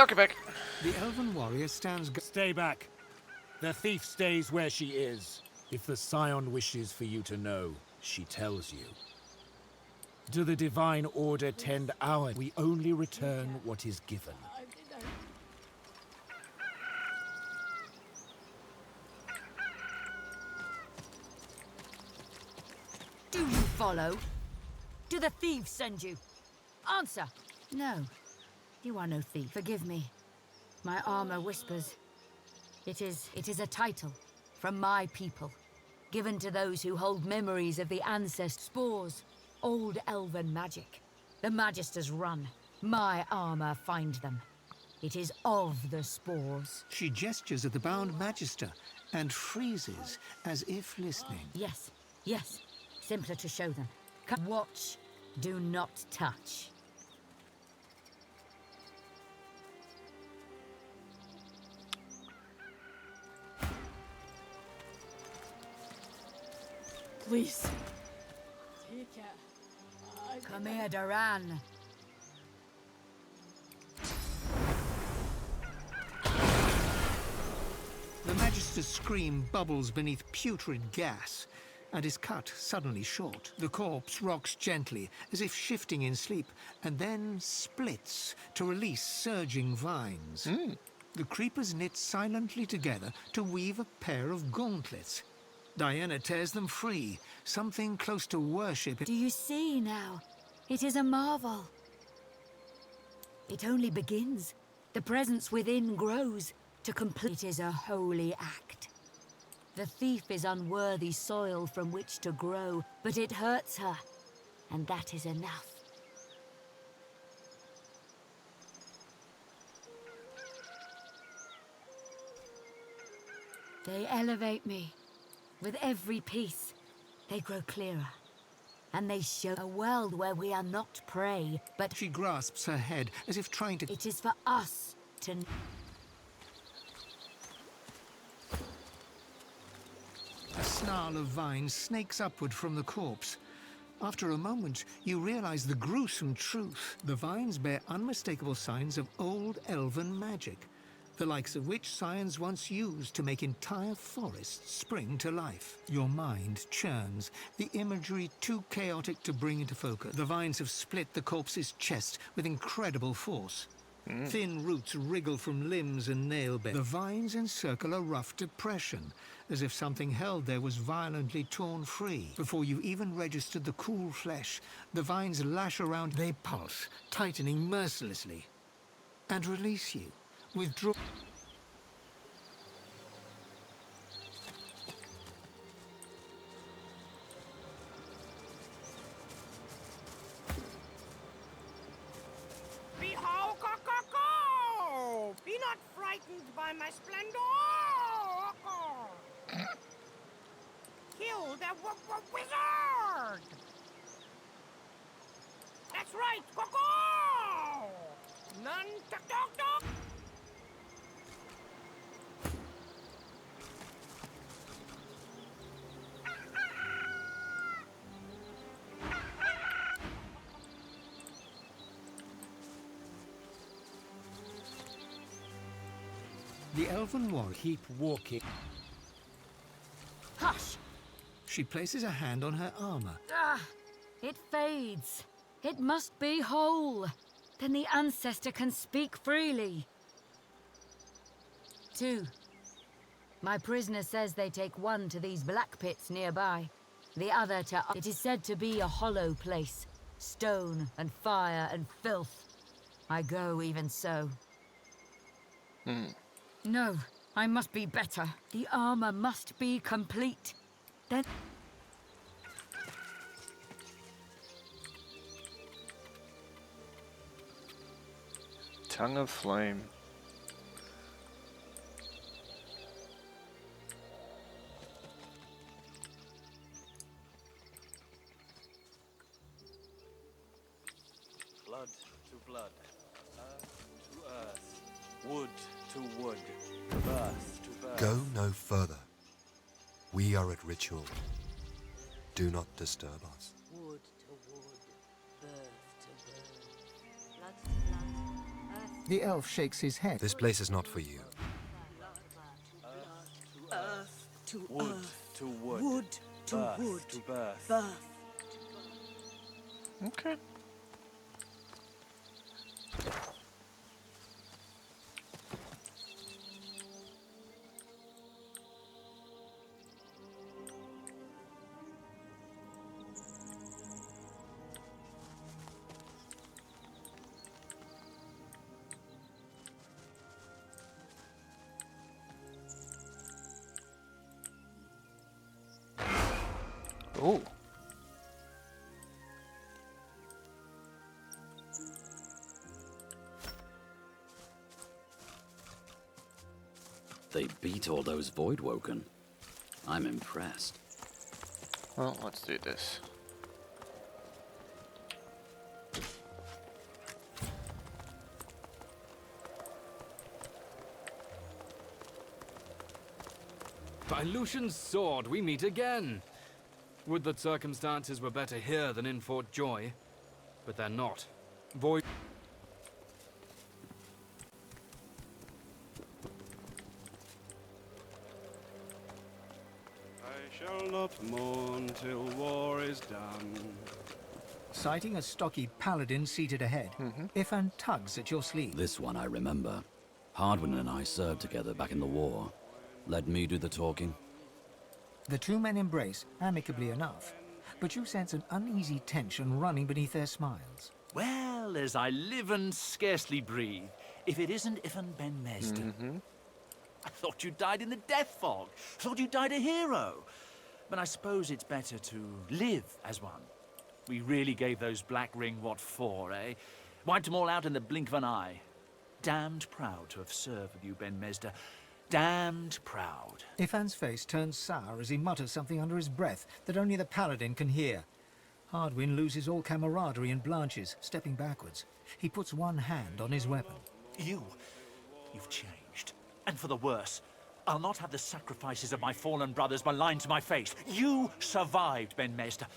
Okay, back. The elven warrior stands. Stay back. The thief stays where she is. If the Scion wishes for you to know, she tells you. Do the divine order tend our? We only return what is given. Do you follow? Do the thieves send you? Answer. No. You are no thief. Forgive me. My armor whispers. It is a title from my people, given to those who hold memories of the ancestors' spores, old elven magic. The Magisters run. My armor find them. It is of the spores. She gestures at the bound Magister and freezes as if listening. Yes, yes. Simpler to show them. Watch. Do not touch. Please. Come here, Duran. The Magister's scream bubbles beneath putrid gas and is cut suddenly short. The corpse rocks gently, as if shifting in sleep, and then splits to release surging vines. The creepers knit silently together to weave a pair of gauntlets. Diana tears them free, something close to worship. Do you see now? It is a marvel. It only begins. The presence within grows. To complete it is a holy act. The thief is unworthy soil from which to grow, but it hurts her, and that is enough. They elevate me. With every piece, they grow clearer. And they show a world where we are not prey, but She grasps her head, as if trying to... it is for us to... A snarl of vines snakes upward from the corpse. After a moment, you realize the gruesome truth. The vines bear unmistakable signs of old elven magic, the likes of which science once used to make entire forests spring to life. Your mind churns, the imagery too chaotic to bring into focus. The vines have split the corpse's chest with incredible force. Thin roots wriggle from limbs and nail beds. The vines encircle a rough depression, as if something held there was violently torn free. Before you even registered the cool flesh, the vines lash around. They pulse, tightening mercilessly, and release you. Withdraw. Behold, co-co-co! Be not frightened by my splendor! Kill the wizard! That's right, co-co! None tuk-tuk-tuk! The elven warrior. Keep walking. Hush! She places a hand on her armor. Ah, it fades. It must be whole. Then the ancestor can speak freely. 2. My prisoner says they take one to these black pits nearby. The other to... It is said to be a hollow place. Stone and fire and filth. I go even so. No, I must be better. The armor must be complete. Then... Tongue of flame. Blood to blood, earth to earth, wood to wood, birth to birth. Go no further. We are at ritual. Do not disturb us. Wood to wood, birth to birth, blood to blood, earth The elf shakes his head. This place is not for you. Earth to Wood earth. to wood. Wood to birth wood. to birth. Birth. Okay. Oh. They beat all those Voidwoken. I'm impressed. Well, let's do this. By Lucian's sword, we meet again. Would that circumstances were better here than in Fort Joy, but they're not. Void. I shall not mourn till war is done. Sighting a stocky paladin seated ahead, Ifan tugs at your sleeve. This one I remember. Hardwin and I served together back in the war. Let me do the talking. The two men embrace, amicably enough, but you sense an uneasy tension running beneath their smiles. Well, as I live and scarcely breathe, if it isn't Ifan Ben Mesder. I thought you died in the death fog. Thought you died a hero. But I suppose it's better to live as one. We really gave those Black Ring what for, eh? Wiped them all out in the blink of an eye. Damned proud to have served with you, Ben Mesder. Damned proud. Ifan's face turns sour as he mutters something under his breath that only the paladin can hear. Hardwin loses all camaraderie and blanches, stepping backwards. He puts one hand on his weapon. You've changed. And for the worse. I'll not have the sacrifices of my fallen brothers maligned to my face. You survived, Ben Mesder.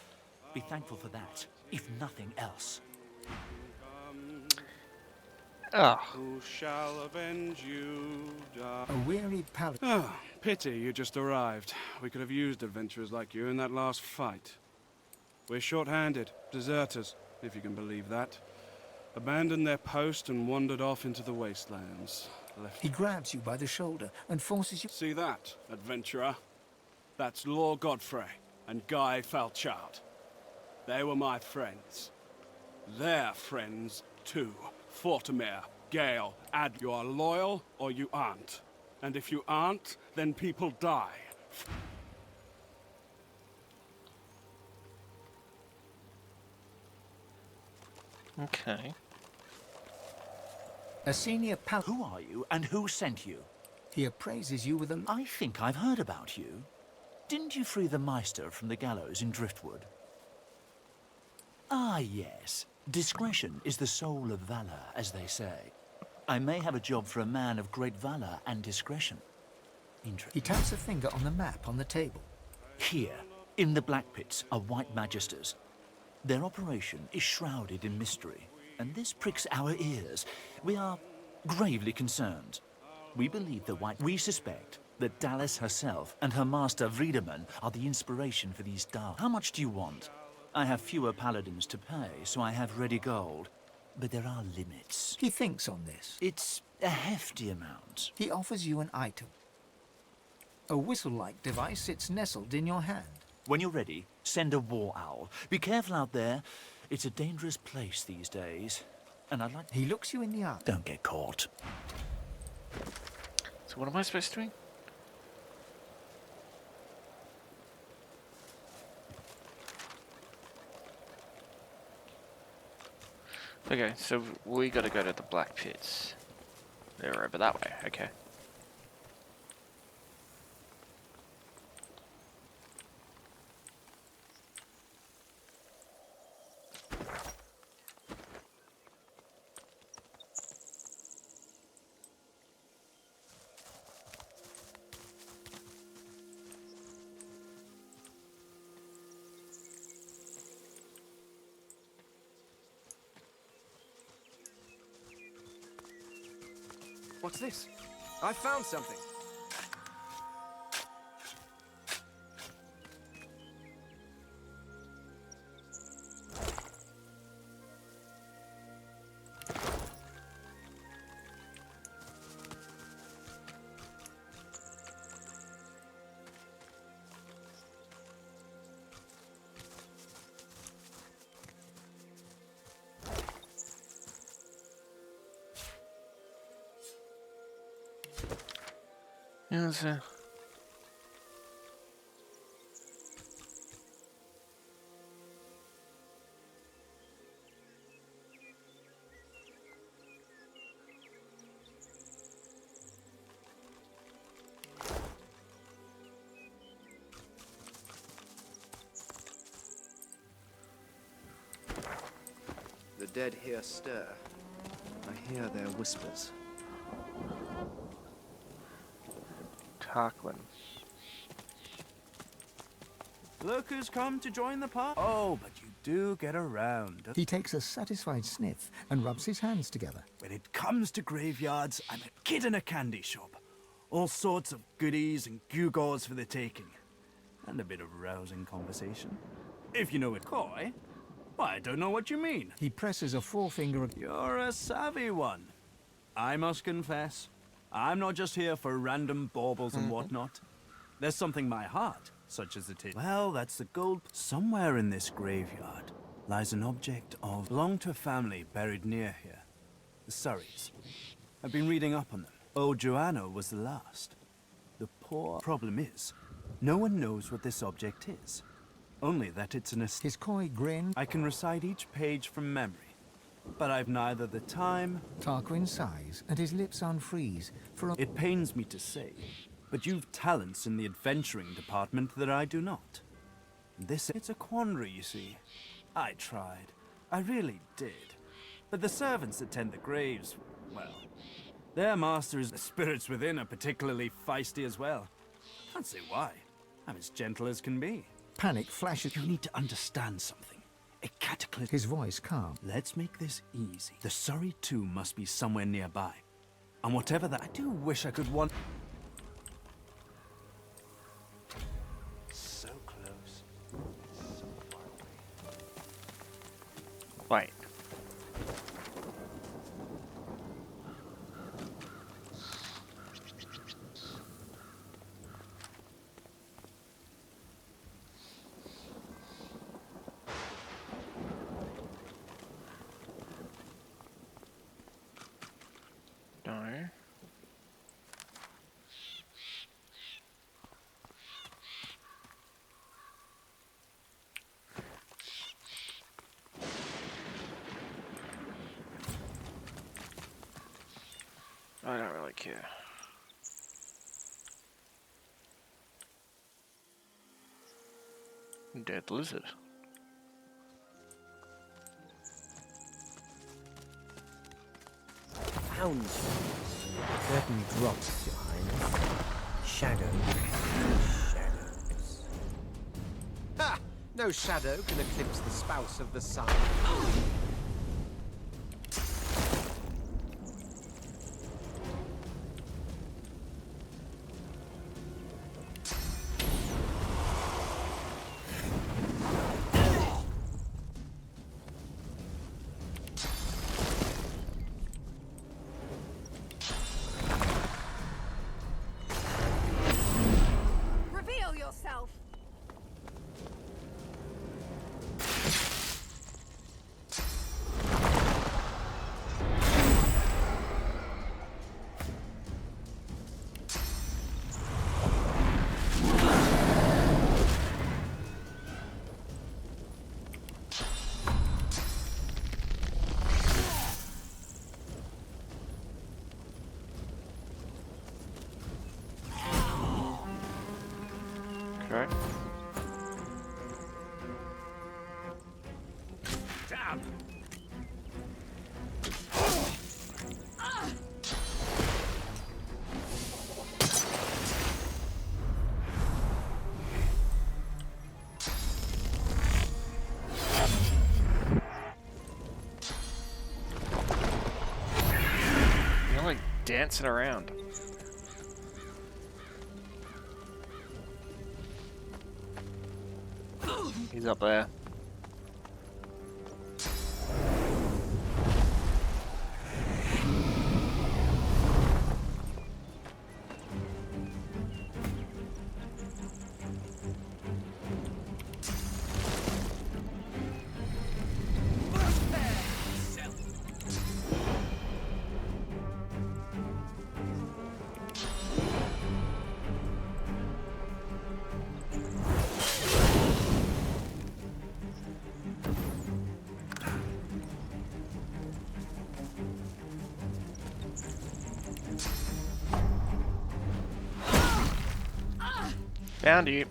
Be thankful for that, if nothing else. Who shall avenge you? A weary paladin. Oh, pity you just arrived. We could have used adventurers like you in that last fight. We're short-handed, deserters, if you can believe that. Abandoned their post and wandered off into the wastelands. He grabs you by the shoulder and forces you. See that, adventurer? That's Lord Godfrey and Guy Falchard. They were my friends. Their friends, too. Fortimere, Gale, you are loyal or you aren't. And if you aren't, then people die. Okay. A senior paladin. Who are you and who sent you? He appraises you with a. I think I've heard about you. Didn't you free the Meister from the gallows in Driftwood? Ah, yes. Discretion is the soul of valor, as they say. I may have a job for a man of great valor and discretion. He taps a finger on the map on the table. Here, in the Black Pits, are White Magisters. Their operation is shrouded in mystery, and this pricks our ears. We are gravely concerned. We believe we suspect that Dallas herself and her master Vriedemann are the inspiration for these dark. How much do you want? I have fewer paladins to pay, so I have ready gold. But there are limits. He thinks on this. It's a hefty amount. He offers you an item. A whistle-like device sits nestled in your hand. When you're ready, send a war owl. Be careful out there. It's a dangerous place these days. And I'd like... He looks you in the eye. Don't get caught. So what am I supposed to do? Okay, so we gotta go to the Black Pits. They're over that way, okay. What's this? I found something. Yeah, that's it. The dead here stir. I hear their whispers. Tarquin. Lurkers come to join the party? Oh, but you do get around. He takes a satisfied sniff and rubs his hands together. When it comes to graveyards, I'm a kid in a candy shop. All sorts of goodies and gewgaws for the taking. And a bit of rousing conversation. If you know it coy. Why, I don't know what you mean. He presses a forefinger. You're a savvy one. I must confess, I'm not just here for random baubles and whatnot. There's something my heart, such as it is. Well, that's the gold. Somewhere in this graveyard lies an object of belonged to a family buried near here. The Surreys. I've been reading up on them. Old Joanna was the last. The poor problem is, no one knows what this object is. Only that it's an... His coy grin. I can recite each page from memory, but I've neither the time... Tarquin sighs, and his lips unfreeze. It pains me to say, but you've talents in the adventuring department that I do not. It's a quandary, you see. I tried. I really did. But the servants that tend the graves, well, their masters, the spirits within, are particularly feisty as well. Can't say why. I'm as gentle as can be. Panic flashes. You need to understand something. A cataclysm. His voice calm. Let's make this easy. The Surrey tomb must be somewhere nearby. And whatever that... I do wish I could want... So close. So far away. Wait. No. I don't really care. Dead lizard. Found curtain drops, Your Highness. Shadows. Shadows. Ha! No shadow can eclipse the spouse of the sun. Reveal yourself. Okay. Damn! You're like dancing around. He's up there. Found you.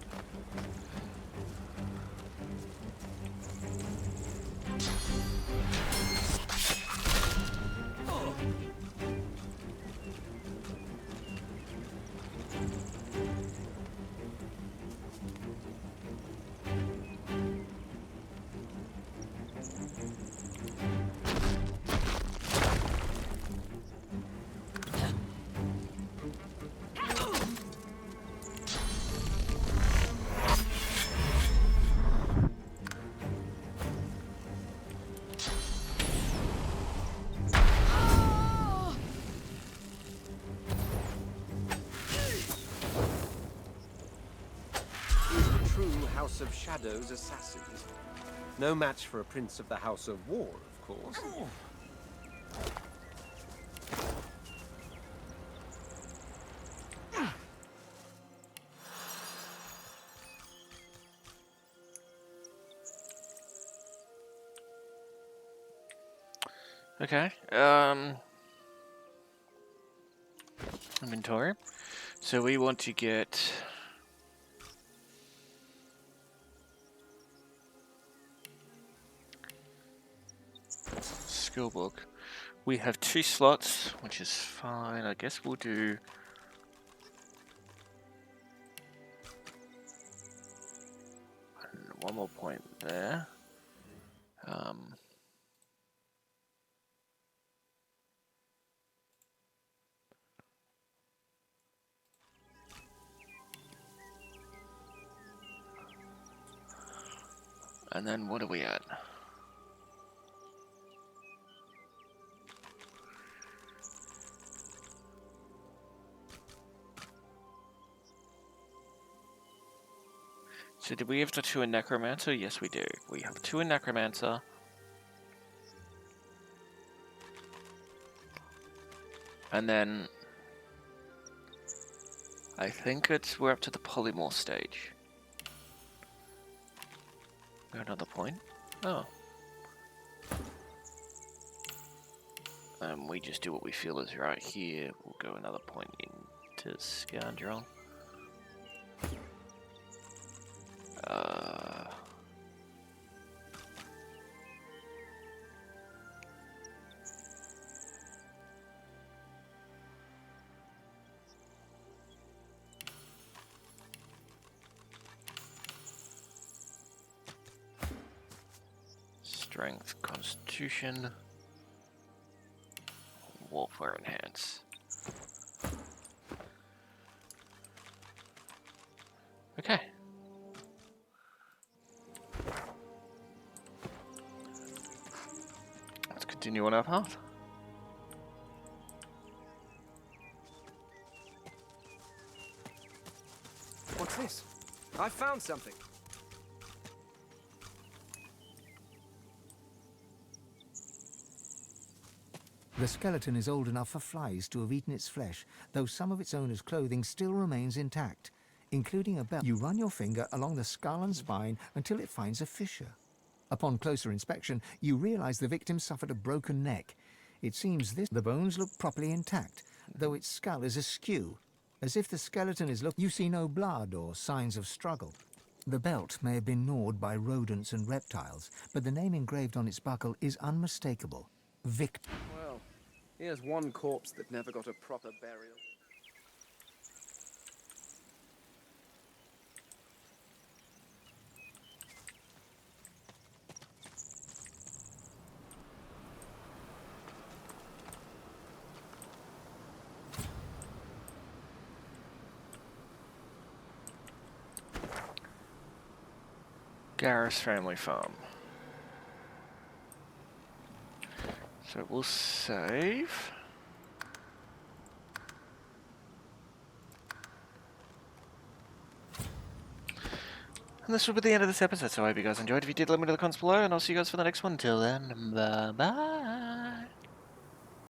House of Shadows assassins. No match for a prince of the House of War, of course. Okay. Inventory. So we want to get skill book. We have 2 slots, which is fine. I guess we'll do one more point there. And then what are we at? So did we have the 2 in Necromancer? Yes, we do. We have 2 in Necromancer. And then I think we're up to the polymorph stage. Got another point. Oh. We just do what we feel is right here. We'll go another point into Scoundrel. Strength, Constitution, Warfare Enhance. Okay. Let's continue on our path. What's this? I found something. The skeleton is old enough for flies to have eaten its flesh, though some of its owner's clothing still remains intact, including a belt. You run your finger along the skull and spine until it finds a fissure. Upon closer inspection, you realize the victim suffered a broken neck. It seems the bones look properly intact, though its skull is askew. As if the skeleton is you see no blood or signs of struggle. The belt may have been gnawed by rodents and reptiles, but the name engraved on its buckle is unmistakable. Victim. Well, here's one corpse that never got a proper burial. Gareth's family farm. So we'll save. And this will be the end of this episode, so I hope you guys enjoyed. If you did, let me know in the comments below, and I'll see you guys for the next one. Till then, bye-bye.